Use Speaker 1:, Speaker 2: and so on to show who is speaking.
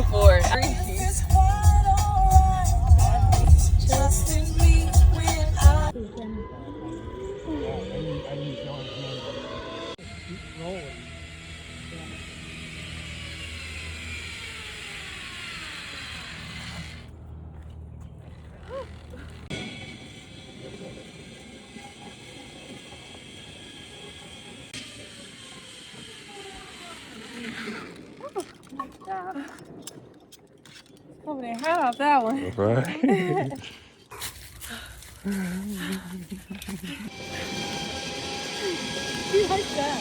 Speaker 1: before. Over there, hot off that one.
Speaker 2: Right.
Speaker 1: You like that?